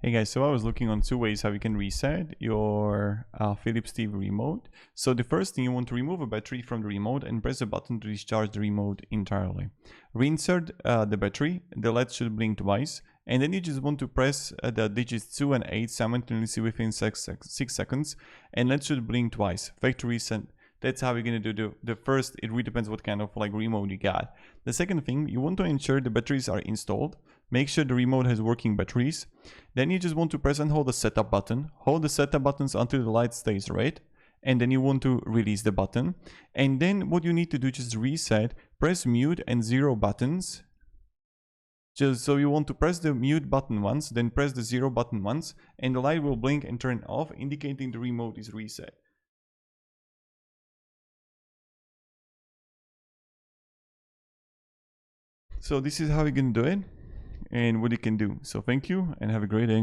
Hey guys, so I was looking on two ways how you can reset your Philips TV remote. So the first thing, you want to remove a battery from the remote and press the button to discharge the remote entirely. Reinsert the battery, the LED should blink twice, and then you just want to press the digits 2 and 8 simultaneously within 6 seconds, and LED should blink twice. Factory reset. That's how you're going to do the first. It really depends what kind of like remote you got. The second thing, you want to ensure the batteries are installed. Make sure the remote has working batteries. Then you just want to press and hold the setup button. Hold the setup buttons until the light stays red. And then you want to release the button. And then what you need to do, just reset, press mute and 0 buttons. Just so you want to press the mute button once, then press the 0 button once, and the light will blink and turn off, indicating the remote is reset. So this is how you can do it and what you can do. So thank you and have a great day.